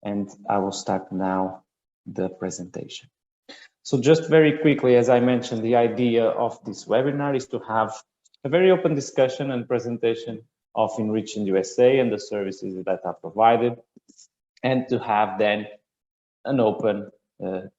and I will start now the presentation. So just very quickly, as I mentioned, the idea of this webinar is to have a very open discussion and presentation of Enriching the USA and the services that are provided, and to have then an open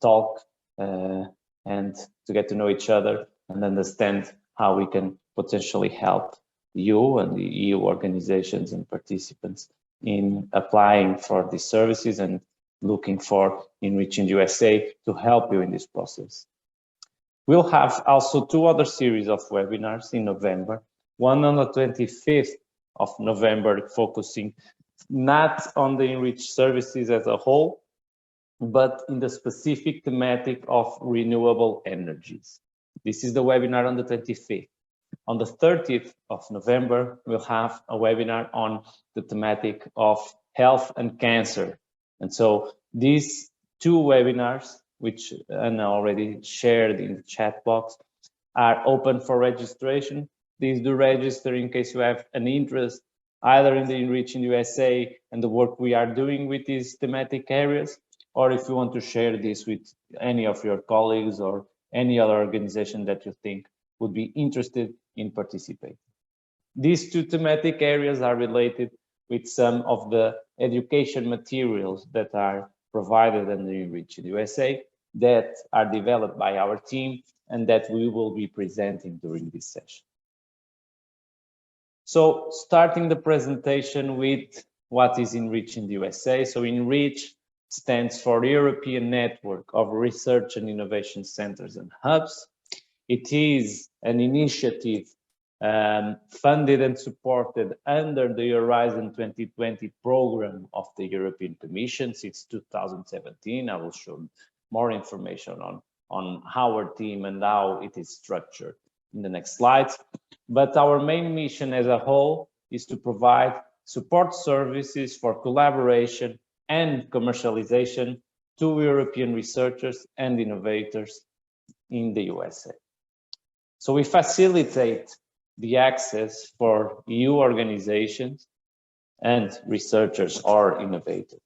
talk and to get to know each other and understand how we can potentially help you and the EU organizations and participants in applying for these services and looking for Enriching the USA to help you in this process. We'll have also two other series of webinars in November, one on the 25th of November, focusing not on the ENRICH services as a whole, but in the specific thematic of renewable energies. This is the webinar on the 25th. On the 30th of November, we'll have a webinar on the thematic of health and cancer. And so these two webinars, which Anna already shared in the chat box, are open for registration. Please do register in case you have an interest either in the Enriching USA and the work we are doing with these thematic areas, or if you want to share this with any of your colleagues or any other organization that you think would be interested in participating. These two thematic areas are related with some of the education materials that are provided in the Enriching USA that are developed by our team and that we will be presenting during this session. So starting the presentation with what is Enriching the USA. So ENRICH stands for European Network of Research and Innovation Centers and Hubs. It is an initiative funded and supported under the Horizon 2020 program of the European Commission since 2017. I will show more information on our team and how it is structured in the next slides. But our main mission as a whole is to provide support services for collaboration and commercialization to European researchers and innovators in the USA. So we facilitate the access for EU organizations and researchers or innovators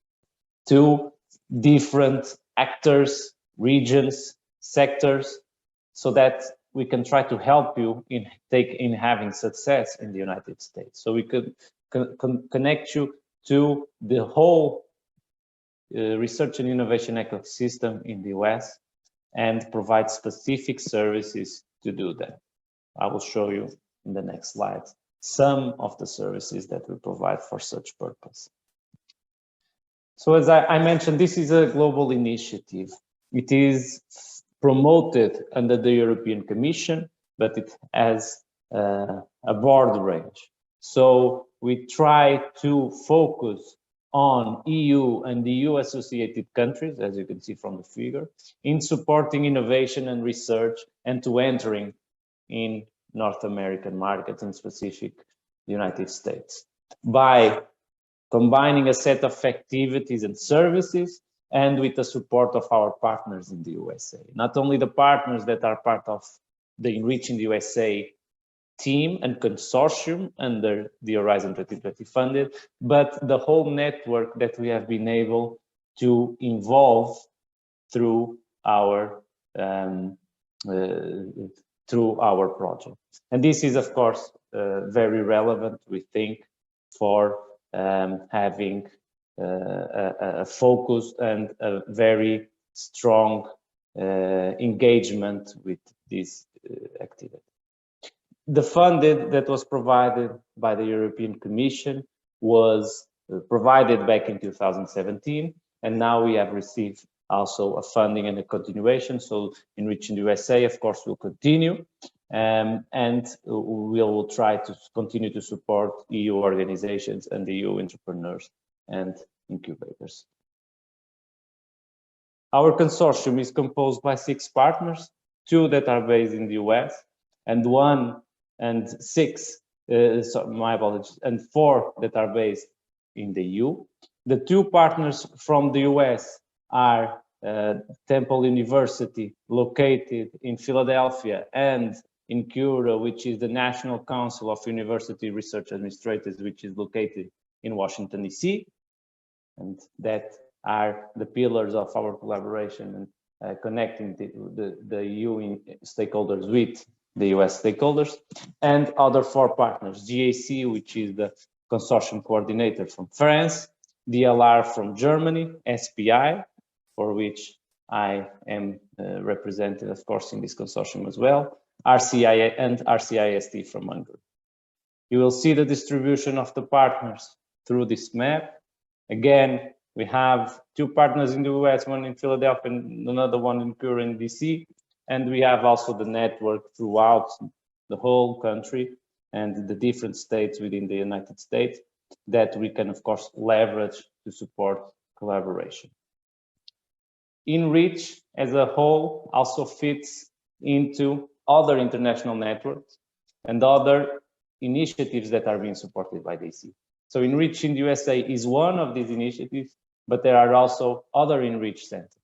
to different actors, regions, sectors, so that we can try to help you in having success in the United States. So we could connect you to the whole research and innovation ecosystem in the US and provide specific services to do that. I will show you in the next slide some of the services that we provide for such purpose. So as I mentioned, this is a global initiative. It is promoted under the European Commission, but it has a broad range. So we try to focus on EU and EU associated countries, as you can see from the figure, in supporting innovation and research and to entering in North American markets, in specific the United States, by combining a set of activities and services and with the support of our partners in the USA. Not only the partners that are part of the Enriching the USA team and consortium under the Horizon 2020 funded, but the whole network that we have been able to involve through our project. And this is, of course, very relevant, we think, for having a focus and a very strong engagement with this activity. The funding that was provided by the European Commission was provided back in 2017, and now we have received also a funding and a continuation. So Enriching the USA, of course, will continue, and we will try to continue to support EU organizations and EU entrepreneurs and incubators. Our consortium is composed by 6 partners, 2 that are based in the US, and 4 that are based in the EU. The 2 partners from the US are Temple University, located in Philadelphia, and INCURA, which is the National Council of University Research Administrators, which is located in Washington, D.C. And that are the pillars of our collaboration and connecting the EU stakeholders with the US stakeholders, and other 4 partners, GAC, which is the consortium coordinator from France, DLR from Germany, SPI, for which I am represented, of course, in this consortium as well, RCI and RCIST from Hungary. You will see the distribution of the partners through this map. Again, we have 2 partners in the US, one in Philadelphia and another one in Curran, DC. And we have also the network throughout the whole country and the different states within the United States that we can, of course, leverage to support collaboration. ENRICH as a whole also fits into other international networks and other initiatives that are being supported by DC. So ENRICH in the USA is one of these initiatives, but there are also other ENRICH centers.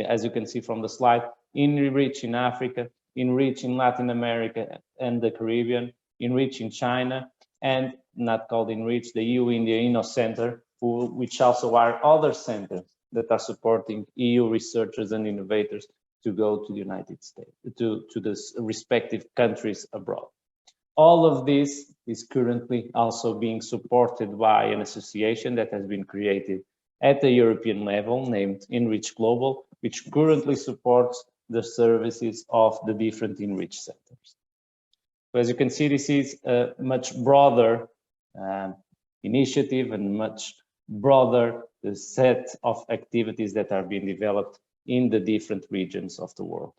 As you can see from the slide, ENRICH in Africa, ENRICH in Latin America and the Caribbean, ENRICH in China, and not called ENRICH, the EU India Inno Center, which also are other centers that are supporting EU researchers and innovators to go to the United States, to the respective countries abroad. All of this is currently also being supported by an association that has been created at the European level named ENRICH Global, which currently supports the services of the different ENRICH centers. So as you can see, this is a much broader initiative and much broader set of activities that are being developed in the different regions of the world.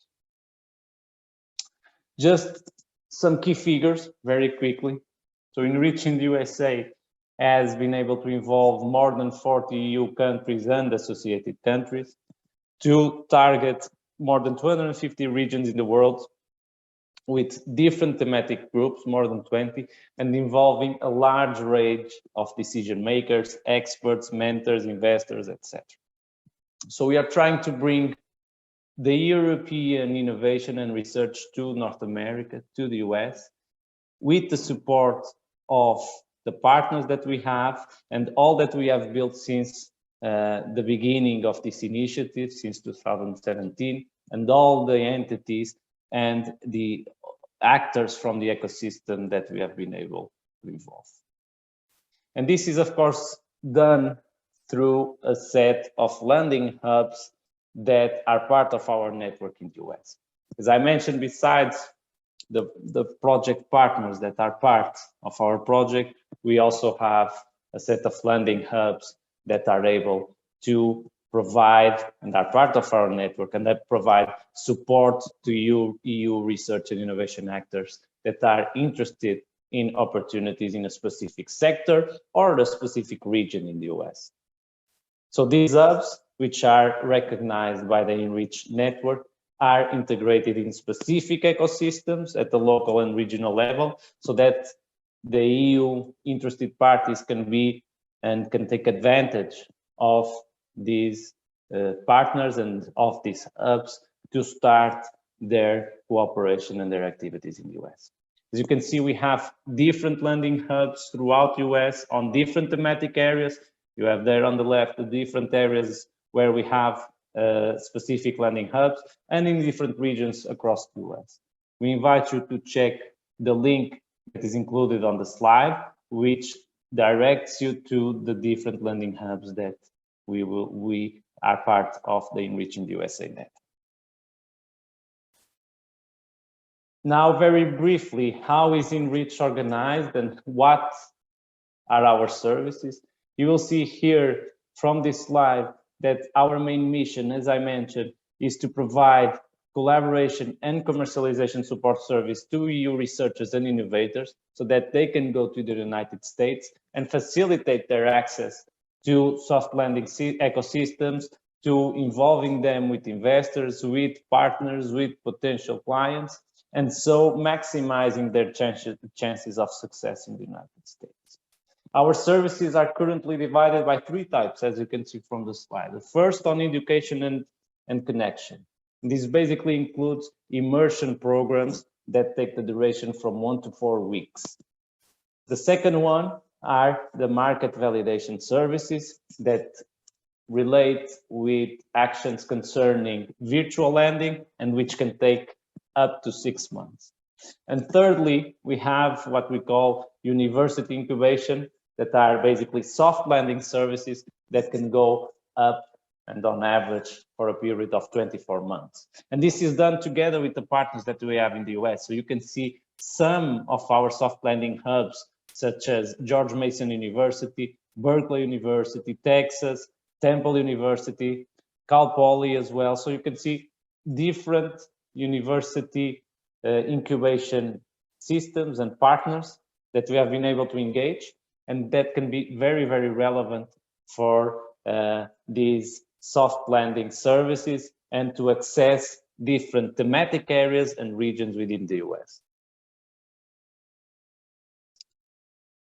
Just some key figures very quickly. So ENRICH in the USA has been able to involve more than 40 EU countries and associated countries to target more than 250 regions in the world with different thematic groups, more than 20, and involving a large range of decision makers, experts, mentors, investors, etc. So we are trying to bring the European innovation and research to North America, to the US, with the support of the partners that we have and all that we have built since the beginning of this initiative, since 2017, and all the entities and the actors from the ecosystem that we have been able to involve. And this is, of course, done through a set of landing hubs that are part of our network in the US. As I mentioned, besides the project partners that are part of our project, we also have a set of landing hubs that are able to provide and are part of our network and that provide support to EU research and innovation actors that are interested in opportunities in a specific sector or a specific region in the US. So these hubs, which are recognized by the ENRICH network, are integrated in specific ecosystems at the local and regional level so that the EU interested parties can be and can take advantage of these partners and of these hubs to start their cooperation and their activities in the US. As you can see, we have different landing hubs throughout the US on different thematic areas. You have there on the left the different areas where we have specific landing hubs and in different regions across the US. We invite you to check the link that is included on the slide, which directs you to the different landing hubs that we are part of the Enriching the USA net. Now, very briefly, how is ENRICH organized and what are our services? You will see here from this slide that our main mission, as I mentioned, is to provide collaboration and commercialization support service to EU researchers and innovators so that they can go to the United States and facilitate their access to soft landing ecosystems, to involving them with investors, with partners, with potential clients, and so maximizing their chances of success in the United States. Our services are currently divided by 3 types, as you can see from the slide. The first on education and connection. This basically includes immersion programs that take the duration from 1 to 4 weeks. The second one are the market validation services that relate with actions concerning virtual lending and which can take up to 6 months. And thirdly, we have what we call university incubation, that are basically soft lending services that can go up and on average for a period of 24 months. And this is done together with the partners that we have in the US. So you can see some of our soft lending hubs, such as George Mason University, Berkeley University, Texas, Temple University, Cal Poly as well. So you can see different university incubation systems and partners that we have been able to engage, and that can be very, very relevant for these soft landing services and to access different thematic areas and regions within the US.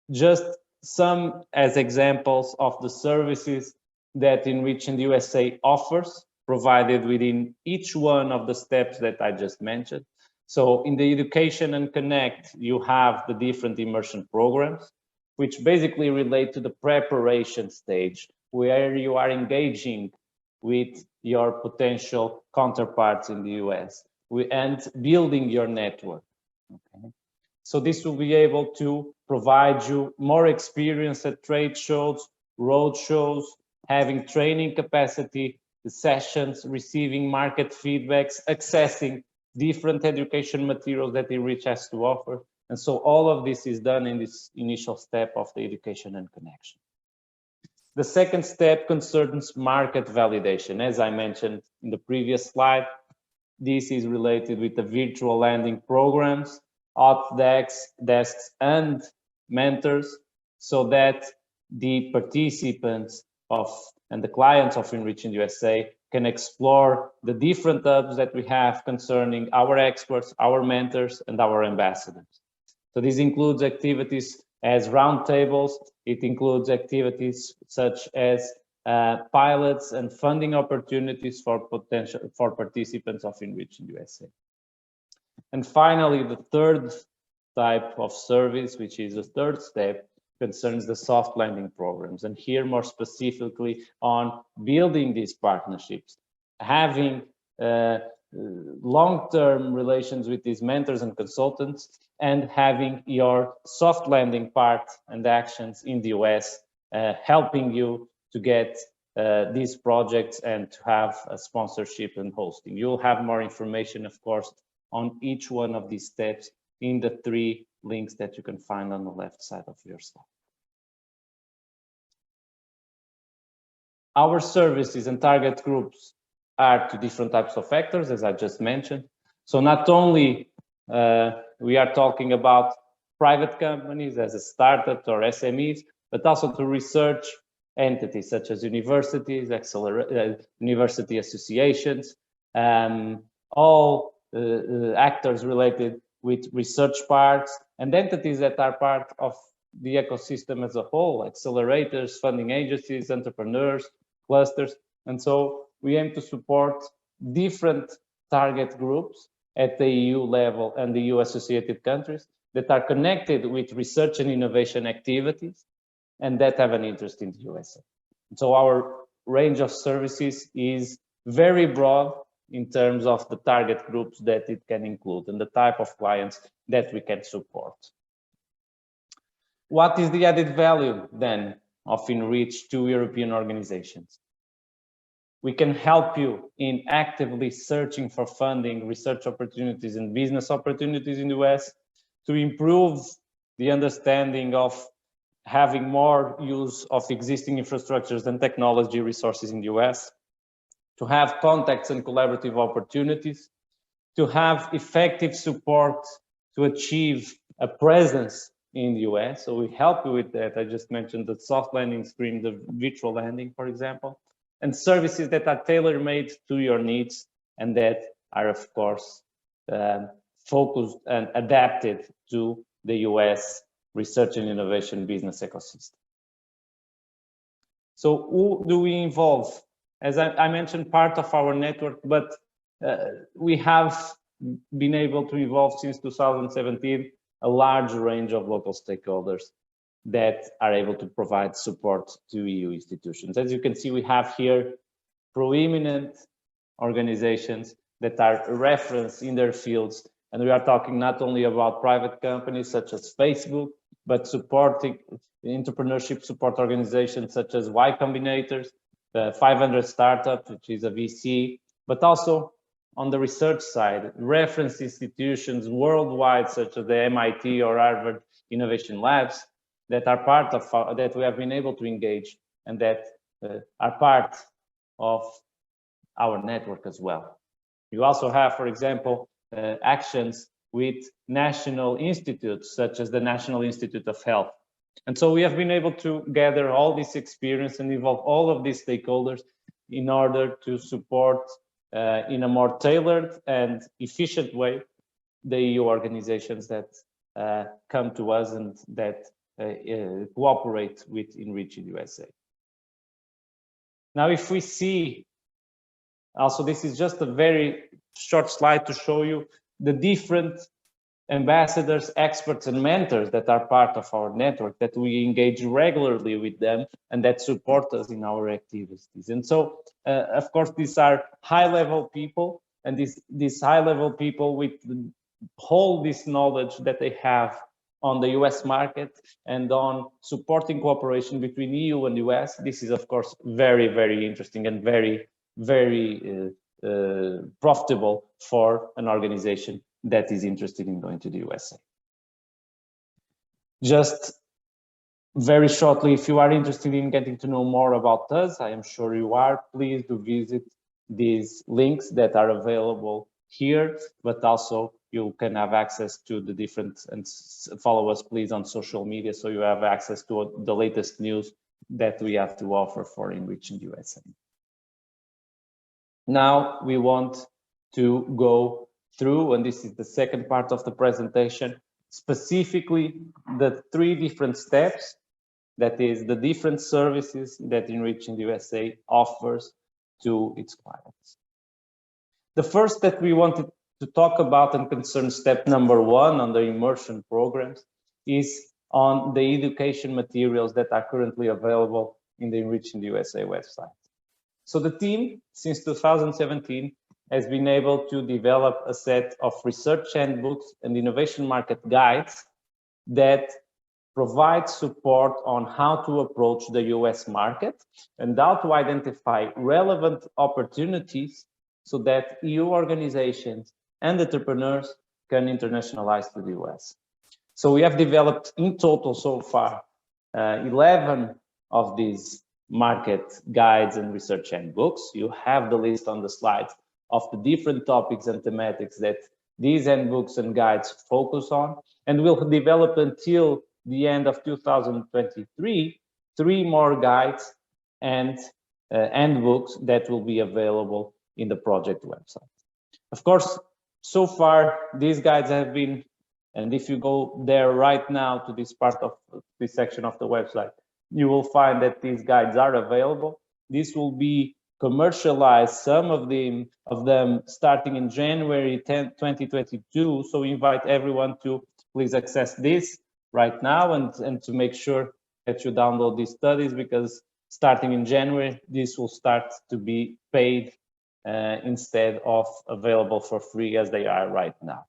Just some as examples of the services that Enriching the USA offers, provided within each one of the steps that I just mentioned. So in the Education and Connect, you have the different immersion programs, which basically relate to the preparation stage, where you are engaging with your potential counterparts in the US and building your network. Okay. So this will be able to provide you more experience at trade shows, roadshows, having training capacity, the sessions, receiving market feedbacks, accessing different education materials that ENRICH has to offer. And so all of this is done in this initial step of the education and connection. The second step concerns market validation. As I mentioned in the previous slide, this is related with the virtual lending programs, hot desks, and mentors, so that the participants and the clients of Enriching USA can explore the different hubs that we have concerning our experts, our mentors, and our ambassadors. So this includes activities as roundtables. It includes activities such as pilots and funding opportunities for participants of Enriching USA. And finally, the third type of service, which is the third step, concerns the soft lending programs, and here more specifically on building these partnerships, having long-term relations with these mentors and consultants, and having your soft lending part and actions in the US helping you to get these projects and to have a sponsorship and hosting. You'll have more information, of course, on each one of these steps in the 3 links that you can find on the left side of your slide. Our services and target groups are to different types of actors, as I just mentioned. So not only we are talking about private companies as a startup or SMEs, but also to research entities such as universities, university associations, all actors related with research parts, and entities that are part of the ecosystem as a whole, accelerators, funding agencies, entrepreneurs, clusters. And so we aim to support different target groups at the EU level and the EU associated countries that are connected with research and innovation activities and that have an interest in the USA. So our range of services is very broad in terms of the target groups that it can include and the type of clients that we can support. What is the added value then of ENRICH to European organizations? We can help you in actively searching for funding, research opportunities, and business opportunities in the US to improve the understanding of having more use of existing infrastructures and technology resources in the US, to have contacts and collaborative opportunities, to have effective support to achieve a presence in the US. So we help you with that. I just mentioned the soft landing stream, the virtual landing, for example, and services that are tailor-made to your needs and that are, of course, focused and adapted to the US research and innovation business ecosystem. So who do we involve? As I mentioned, part of our network, but we have been able to involve since 2017 a large range of local stakeholders. that are able to provide support to EU institutions. As you can see, we have here prominent organizations that are referenced in their fields. And we are talking not only about private companies such as Facebook, but supporting entrepreneurship support organizations such as Y Combinators, the 500 Startups, which is a VC, but also on the research side, reference institutions worldwide, such as the MIT or Harvard Innovation Labs, that are part of that we have been able to engage and that are part of our network as well. You also have, for example, actions with national institutes, such as the National Institute of Health. And so we have been able to gather all this experience and involve all of these stakeholders in order to support in a more tailored and efficient way the EU organizations that come to us and that cooperate with Enriching the USA. Now, if we see, also this is just a very short slide to show you the different ambassadors, experts, and mentors that are part of our network, that we engage regularly with them and that support us in our activities. And so, of course, these are high-level people, and these high-level people with all this knowledge that they have on the US market and on supporting cooperation between EU and US. This is, of course, very, very interesting and very, very profitable for an organization that is interested in going to the USA. Just very shortly, if you are interested in getting to know more about us, I am sure you are, please do visit these links that are available here, but also you can have access to the different, and follow us please on social media so you have access to the latest news that we have to offer for Enriching the USA. Now we want to go through, and this is the second part of the presentation, specifically the 3 different steps, that is the different services that Enriching the USA offers to its clients. The first that we wanted to talk about and concern step number 1 on the immersion programs is on the education materials that are currently available in the Enriching the USA website. So the team, since 2017, has been able to develop a set of research handbooks and innovation market guides that provide support on how to approach the US market and how to identify relevant opportunities so that EU organizations and entrepreneurs can internationalize to the US. So we have developed in total so far 11 of these market guides and research handbooks. You have the list on the slides of the different topics and thematics that these handbooks and guides focus on, and we'll develop until the end of 2023 3 more guides and handbooks that will be available in the project website. Of course, so far these guides have been, and if you go there right now to this part of this section of the website, you will find that these guides are available. This will be commercialized, some of them starting in January 10, 2022. So we invite everyone to please access this right now and to make sure that you download these studies, because starting in January, this will start to be paid instead of available for free as they are right now.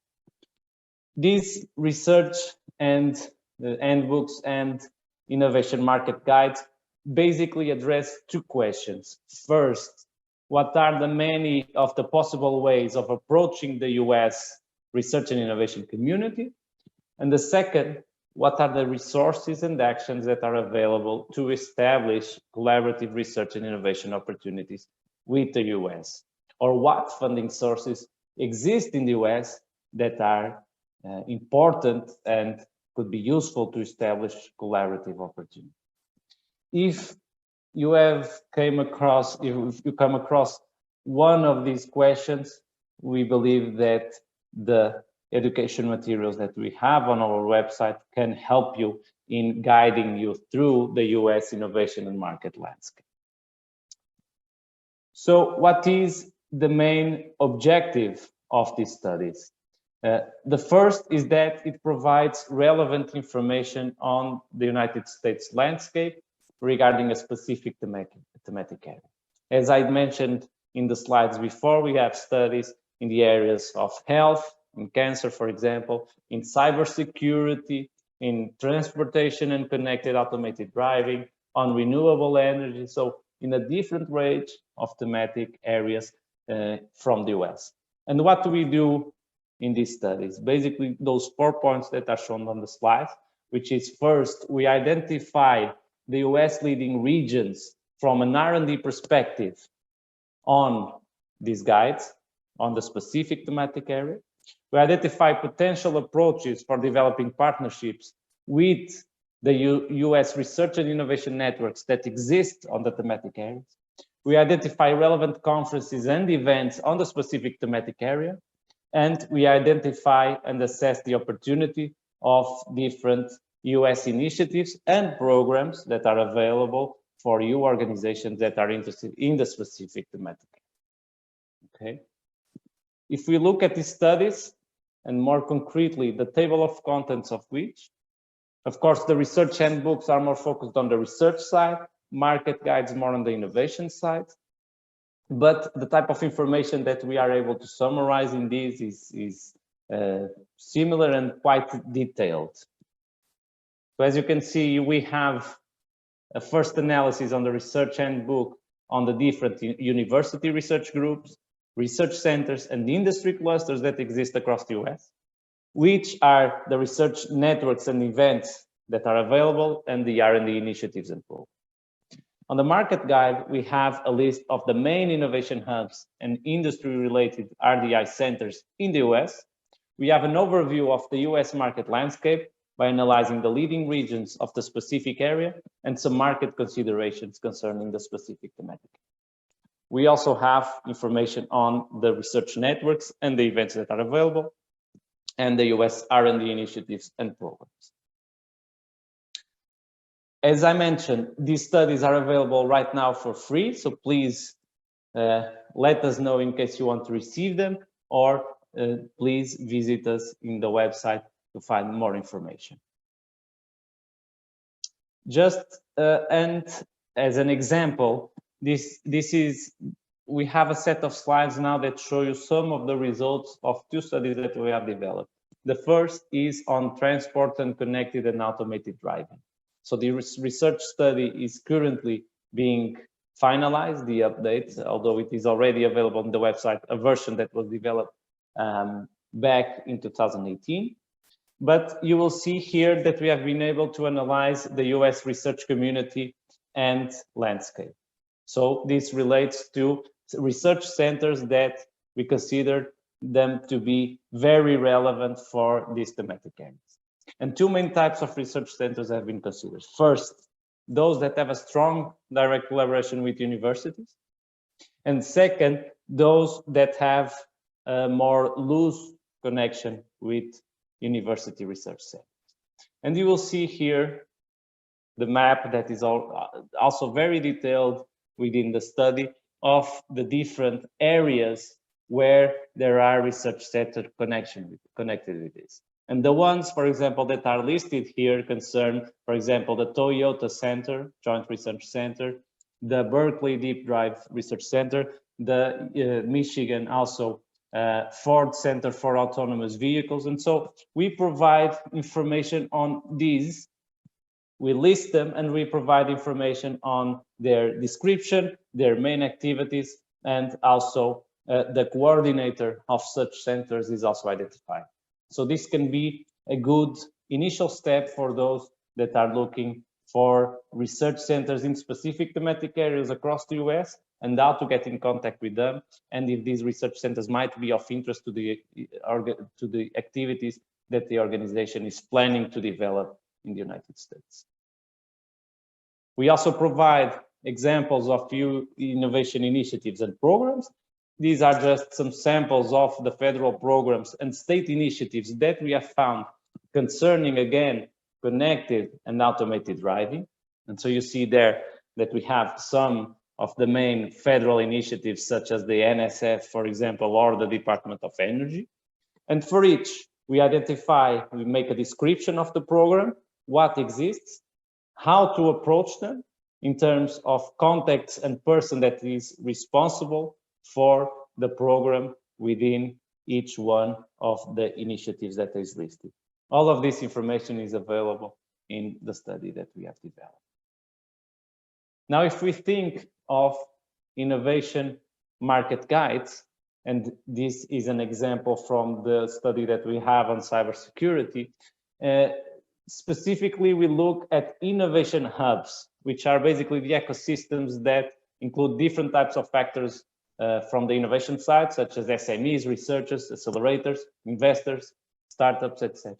These research and handbooks and innovation market guides basically address 2 questions. First, what are the many of the possible ways of approaching the US research and innovation community? And the second, what are the resources and actions that are available to establish collaborative research and innovation opportunities with the US? Or what funding sources exist in the US that are important and could be useful to establish collaborative opportunities? If you come across one of these questions, we believe that the education materials that we have on our website can help you in guiding you through the US innovation and market landscape. So what is the main objective of these studies? The first is that it provides relevant information on the United States landscape regarding a specific thematic area. As I mentioned in the slides before, we have studies in the areas of health, in cancer, for example, in cybersecurity, in transportation and connected automated driving, on renewable energy, so in a different range of thematic areas from the US. And what do we do in these studies? Basically, those 4 points that are shown on the slide, which is first, we identify the US leading regions from an R&D perspective on these guides, on the specific thematic area. We identify potential approaches for developing partnerships with the US research and innovation networks that exist on the thematic areas. We identify relevant conferences and events on the specific thematic area. And we identify and assess the opportunity of different US initiatives and programs that are available for EU organizations that are interested in the specific thematic area. Okay. If we look at these studies, and more concretely, the table of contents of which, of course, the research handbooks are more focused on the research side, market guides more on the innovation side. But the type of information that we are able to summarize in these is similar and quite detailed. So as you can see, we have a first analysis on the research handbook on the different university research groups, research centers, and industry clusters that exist across the US, which are the research networks and events that are available and the R&D initiatives and programs. On the market guide, we have a list of the main innovation hubs and industry-related RDI centers in the US. We have an overview of the US market landscape by analyzing the leading regions of the specific area and some market considerations concerning the specific thematic. We also have information on the research networks and the events that are available and the US R&D initiatives and programs. As I mentioned, these studies are available right now for free, so please let us know in case you want to receive them, or please visit us in the website to find more information. Just and as an example, we have a set of slides now that show you some of the results of 2 studies that we have developed. The first is on transport and connected and automated driving. So the research study is currently being finalized, the updates, although it is already available on the website, a version that was developed back in 2018. But you will see here that we have been able to analyze the US research community and landscape. So this relates to research centers that we consider them to be very relevant for these thematic areas. And 2 main types of research centers have been considered. First, those that have a strong direct collaboration with universities. And second, those that have a more loose connection with university research centers. And you will see here the map that is also very detailed within the study of the different areas where there are research center connected with this. And the ones, for example, that are listed here concern, for example, the Toyota Center, Joint Research Center, the Berkeley Deep Drive Research Center, the Michigan also Ford Center for Autonomous Vehicles. And so we provide information on these. We list them and we provide information on their description, their main activities, and also the coordinator of such centers is also identified. So this can be a good initial step for those that are looking for research centers in specific thematic areas across the US and how to get in contact with them, and if these research centers might be of interest to the activities that the organization is planning to develop in the United States. We also provide examples of few innovation initiatives and programs. These are just some samples of the federal programs and state initiatives that we have found concerning, again, connected and automated driving. And so you see there that we have some of the main federal initiatives, such as the NSF, for example, or the Department of Energy. And for each, we make a description of the program, what exists, how to approach them in terms of context and person that is responsible for the program within each one of the initiatives that is listed. All of this information is available in the study that we have developed. Now, if we think of innovation market guides, and this is an example from the study that we have on cybersecurity, specifically we look at innovation hubs, which are basically the ecosystems that include different types of factors from the innovation side, such as SMEs, researchers, accelerators, investors, startups, etc.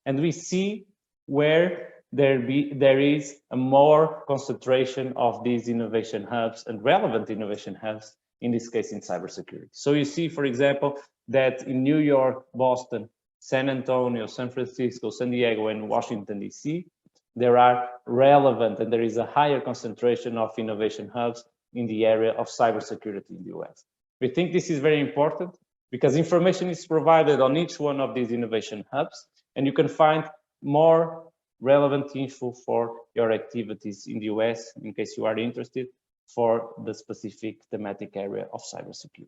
And we see where there is a more concentration of these innovation hubs and relevant innovation hubs, in this case in cybersecurity. So you see, for example, that in New York, Boston, San Antonio, San Francisco, San Diego, and Washington, DC, there are relevant and there is a higher concentration of innovation hubs in the area of cybersecurity in the US. We think this is very important because information is provided on each one of these innovation hubs, and you can find more relevant info for your activities in the US, in case you are interested, for the specific thematic area of cybersecurity.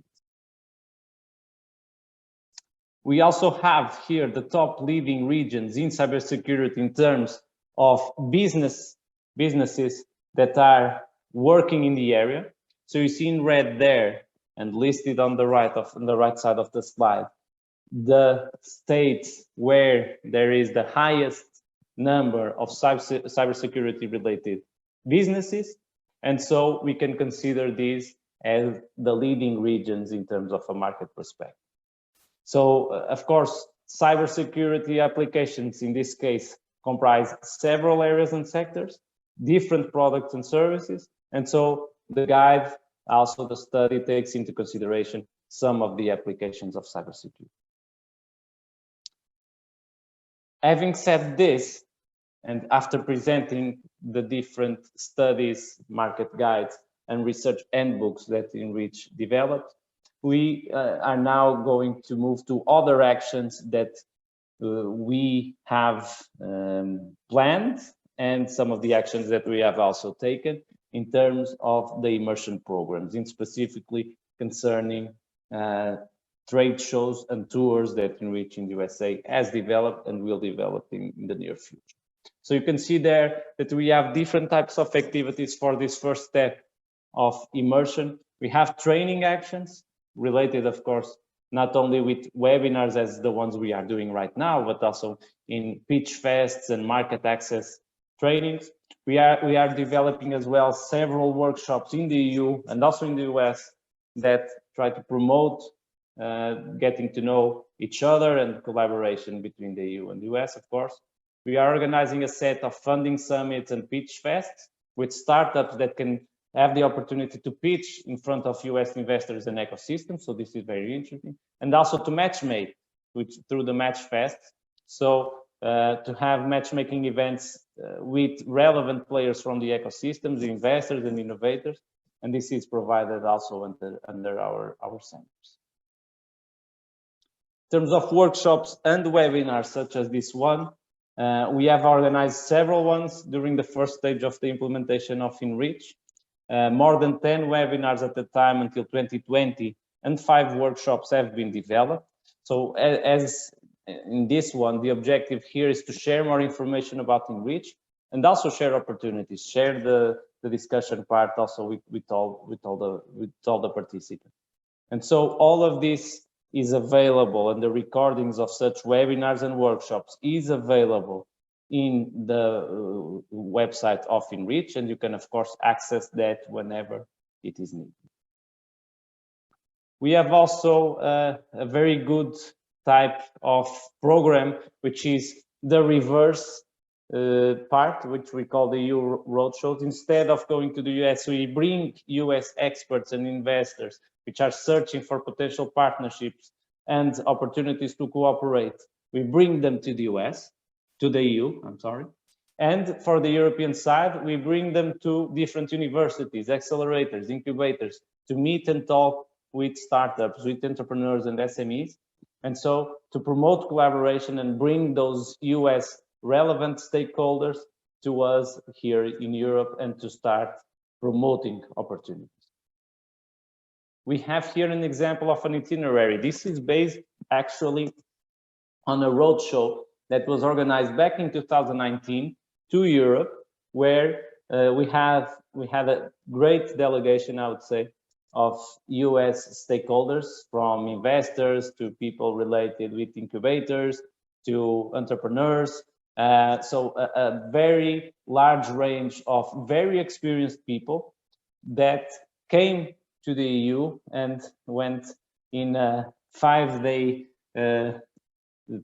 We also have here the top leading regions in cybersecurity in terms of businesses that are working in the area. So you see in red there and listed on the right side of the slide, the states where there is the highest number of cybersecurity related businesses. And so we can consider these as the leading regions in terms of a market perspective. So of course, cybersecurity applications in this case comprise several areas and sectors, different products and services. And so the guide, also the study, takes into consideration some of the applications of cybersecurity. Having said this, and after presenting the different studies, market guides, and research handbooks that ENRICH developed, we are now going to move to other actions that we have planned, and some of the actions that we have also taken in terms of the immersion programs, and specifically concerning trade shows and tours that ENRICH in the USA has developed and will develop in the near future. So you can see there that we have different types of activities for this first step of immersion. We have training actions related, of course, not only with webinars as the ones we are doing right now, but also in pitch fests and market access trainings. We are developing as well several workshops in the EU and also in the US that try to promote getting to know each other and collaboration between the EU and the US, of course. We are organizing a set of funding summits and pitch fests with startups that can have the opportunity to pitch in front of US investors and ecosystems. So this is very interesting. And also to matchmake through the match fest. So to have matchmaking events with relevant players from the ecosystems, the investors and innovators. And this is provided also under our centers. In terms of workshops and webinars such as this one, we have organized several ones during the first stage of the implementation of ENRICH. More than 10 webinars at the time until 2020, and 5 workshops have been developed. So as in this one, the objective here is to share more information about ENRICH and also share opportunities, share the discussion part also with all the participants. And so all of this is available, and the recordings of such webinars and workshops is available in the website of ENRICH, and you can of course access that whenever it is needed. We have also a very good type of program, which is the reverse part, which we call the EU Roadshows. Instead of going to the US, we bring US experts and investors which are searching for potential partnerships and opportunities to cooperate. We bring them to the US, to the EU, I'm sorry. And for the European side, we bring them to different universities, accelerators, incubators, to meet and talk with startups, with entrepreneurs and SMEs, And so to promote collaboration and bring those US relevant stakeholders to us here in Europe and to start promoting opportunities. We have here an example of an itinerary. This is based actually on a roadshow that was organized back in 2019 to Europe, where we had a great delegation, I would say, of US stakeholders, from investors to people related with incubators to entrepreneurs. So a very large range of very experienced people that came to the EU and went in a 5-day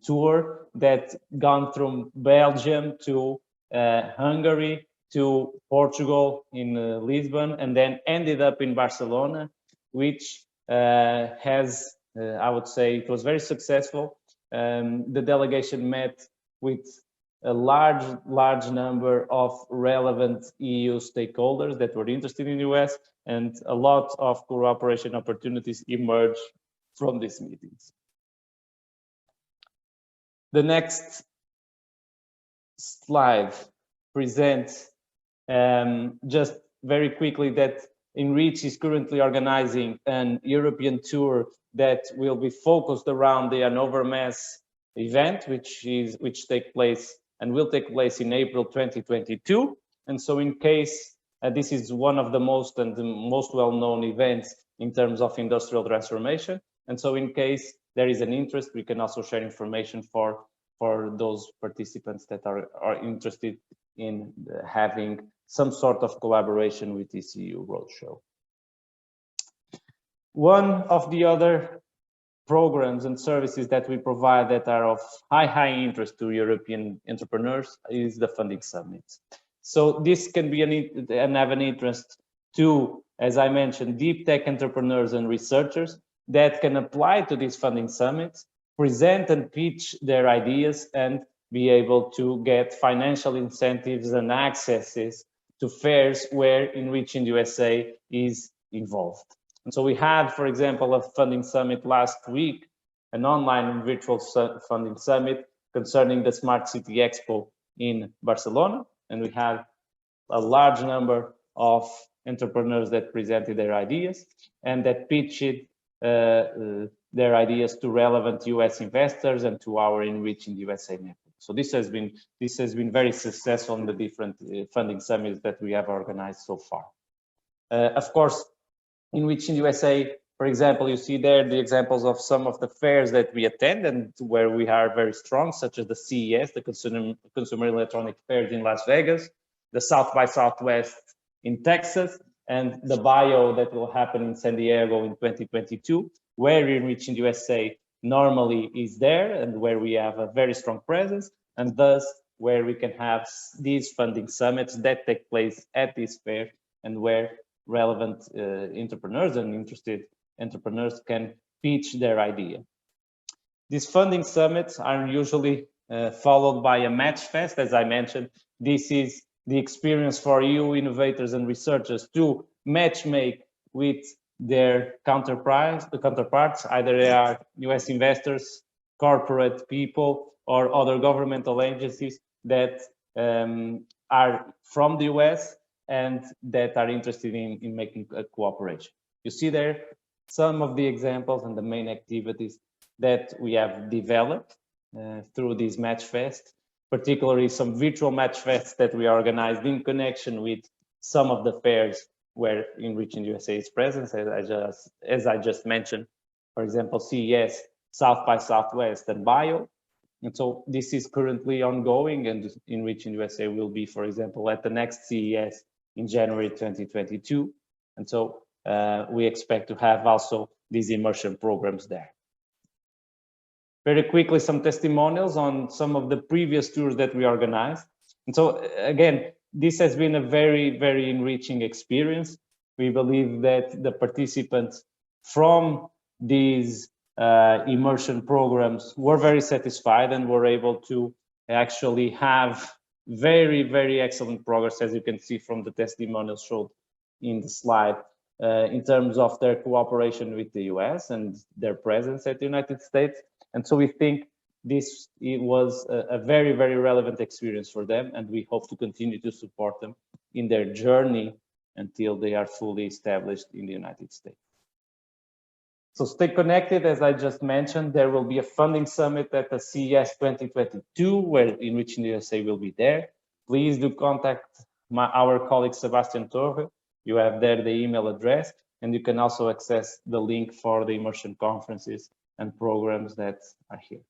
tour that gone from Belgium to Hungary to Portugal in Lisbon, and then ended up in Barcelona, which has, I would say, it was very successful. The delegation met with a large number of relevant EU stakeholders that were interested in the US, and a lot of cooperation opportunities emerged from these meetings. The next slide presents just very quickly that ENRICH is currently organizing an European tour that will be focused around the Hannover Messe event, which take place and will take place in April 2022. And so in case this is one of the most well-known events in terms of industrial transformation. And so in case there is an interest, we can also share information for those participants that are interested in having some sort of collaboration with this EU Roadshow. One of the other programs and services that we provide that are of high interest to European entrepreneurs is the funding summits. So this can be and have an interest to, as I mentioned, deep tech entrepreneurs and researchers that can apply to these funding summits, present and pitch their ideas, and be able to get financial incentives and accesses to fairs where ENRICH in the USA is involved. And so we had, for example, a funding summit last week, an online and virtual funding summit concerning the Smart City Expo in Barcelona. And we had a large number of entrepreneurs that presented their ideas and that pitched their ideas to relevant US investors and to our ENRICH in the USA network. So this has been very successful in the different funding summits that we have organized so far. Of course, ENRICH in the USA, for example, you see there the examples of some of the fairs that we attend and where we are very strong, such as the CES, the Consumer Electronic Fairs in Las Vegas, the South by Southwest in Texas, and the Bio that will happen in San Diego in 2022, where ENRICH in the USA normally is there and where we have a very strong presence, and thus where we can have these funding summits that take place at this fair and where relevant entrepreneurs and interested entrepreneurs can pitch their idea. These funding summits are usually followed by a match fest. As I mentioned, this is the experience for EU innovators and researchers to match make with their counterparts, either they are US investors, corporate people, or other governmental agencies that are from the US and that are interested in making a cooperation. You see there some of the examples and the main activities that we have developed through this match fest, particularly some virtual match fests that we organized in connection with some of the fairs where ENRICH in the USA is present, as I just mentioned, for example, CES, South by Southwest, and Bio. And so this is currently ongoing, and ENRICH in the USA will be, for example, at the next CES in January 2022. And so we expect to have also these immersion programs there. Very quickly, some testimonials on some of the previous tours that we organized. And so again, this has been a very enriching experience. We believe that the participants from these immersion programs were very satisfied and were able to actually have very excellent progress, as you can see from the testimonials showed in the slide, in terms of their cooperation with the US and their presence at the United States. And so we think it was a very, very relevant experience for them, and we hope to continue to support them in their journey until they are fully established in the United States. So stay connected. As I just mentioned, there will be a funding summit at the CES 2022, where Enriching the USA will be there. Please do contact our colleague Sebastian Torre. You have there the email address, and you can also access the link for the immersion conferences and programs that are here.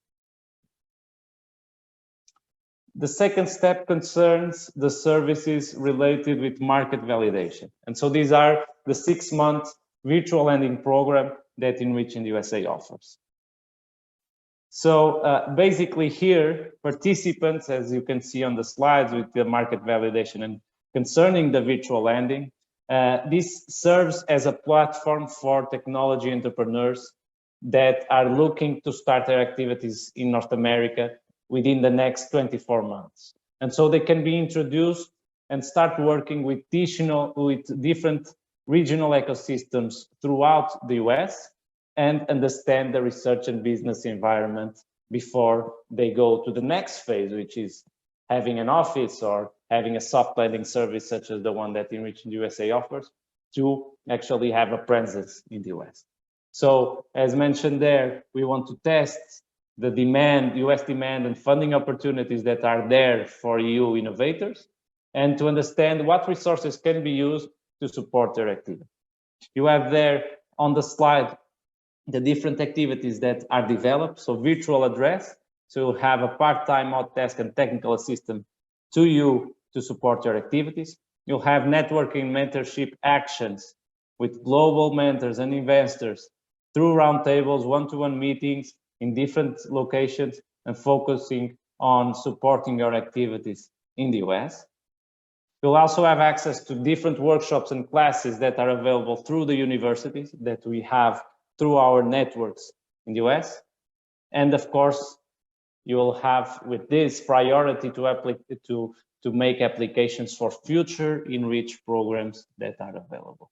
The second step concerns the services related with market validation. And so these are the 6-month virtual lending program that Enriching the USA offers. So basically here, participants, as you can see on the slides with the market validation and concerning the virtual lending, this serves as a platform for technology entrepreneurs that are looking to start their activities in North America within the next 24 months. And so they can be introduced and start working with different regional ecosystems throughout the US and understand the research and business environment before they go to the next phase, which is having an office or having a soft lending service such as the one that Enriching the USA offers, to actually have a presence in the US. So as mentioned there, we want to test the demand, US demand and funding opportunities that are there for EU innovators, and to understand what resources can be used to support their activity. You have there on the slide the different activities that are developed. So virtual address, so you'll have a part-time hot desk and technical assistant to you to support your activities. You'll have networking mentorship actions with global mentors and investors through roundtables, one-to-one meetings in different locations, and focusing on supporting your activities in the US. You'll also have access to different workshops and classes that are available through the universities that we have through our networks in the US. And of course, you will have with this priority to make applications for future ENRICH programs that are available.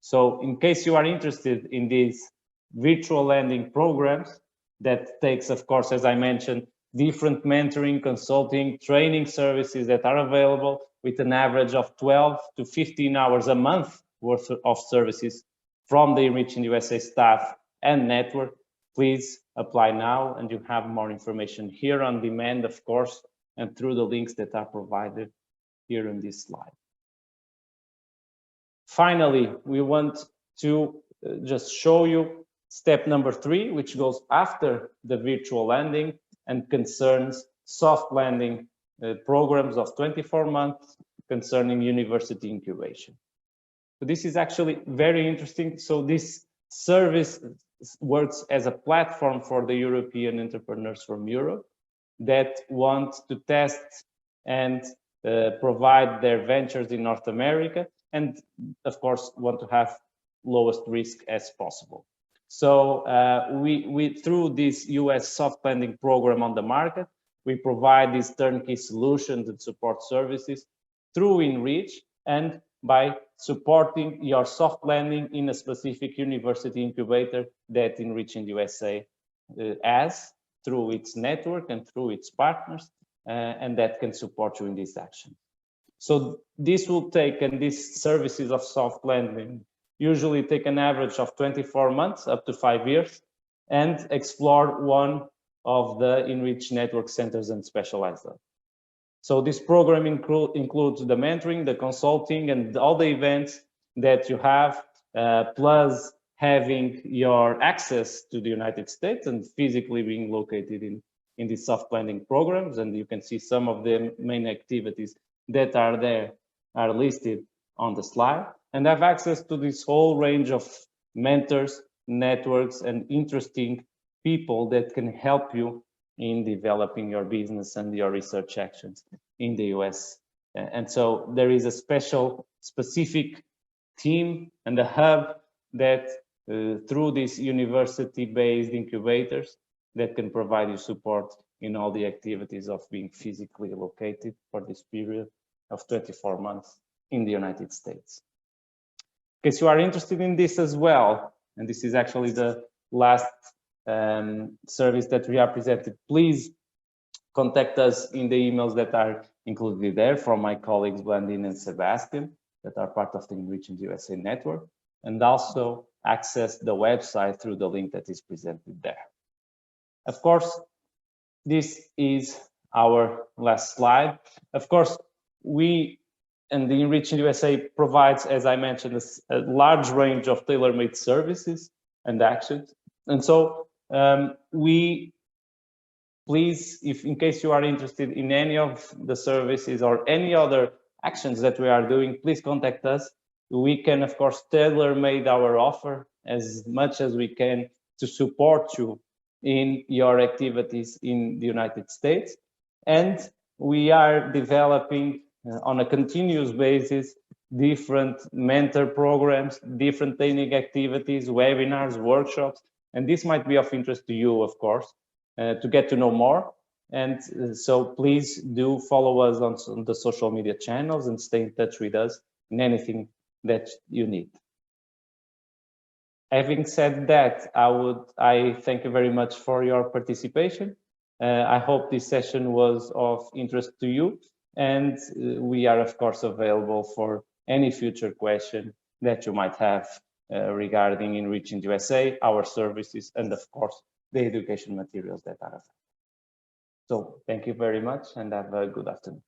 So in case you are interested in these virtual lending programs, that takes, of course, as I mentioned, different mentoring, consulting, training services that are available with an average of 12 to 15 hours a month worth of services from the Enriching the USA staff and network. Please apply now, and you have more information here on demand, of course, and through the links that are provided here in this slide. Finally, we want to just show you step number 3, which goes after the virtual lending and concerns soft lending programs of 24 months concerning university incubation. So this is actually very interesting. So this service works as a platform for the European entrepreneurs from Europe that want to test and provide their ventures in North America, and of course want to have lowest risk as possible. So we through this US soft lending program on the market, we provide these turnkey solutions and support services through ENRICH, and by supporting your soft lending in a specific university incubator that Enriching the USA has through its network and through its partners, and that can support you in this action. So this will take, and these services of soft lending usually take an average of 24 months up to 5 years, and explore one of the ENRICH network centers and specialize them. So this program includes the mentoring, the consulting, and all the events that you have, plus having your access to the United States and physically being located in these soft lending programs. And you can see some of the main activities that are there are listed on the slide, and have access to this whole range of mentors, networks, and interesting people that can help you in developing your business and your research actions in the US. And so there is a specific team and a hub that through these university-based incubators that can provide you support in all the activities of being physically located for this period of 24 months in the United States. In case you are interested in this as well, and this is actually the last service that we are presented, please contact us in the emails that are included there from my colleagues Blandine and Sebastian that are part of the Enriching the USA network, and also access the website through the link that is presented there. Of course, this is our last slide. Of course, we and the Enriching USA provides, as I mentioned, a large range of tailor-made services and actions. And so please, if in case you are interested in any of the services or any other actions that we are doing, please contact us. We can, of course, tailor-made our offer as much as we can to support you in your activities in the United States. And we are developing on a continuous basis different mentor programs, different training activities, webinars, workshops, and this might be of interest to you, of course, to get to know more. And so please do follow us on the social media channels and stay in touch with us in anything that you need. Having said that, I thank you very much for your participation. I hope this session was of interest to you, and we are of course available for any future question that you might have regarding Enriching the USA, our services, and of course the education materials that are available. So thank you very much and have a good afternoon.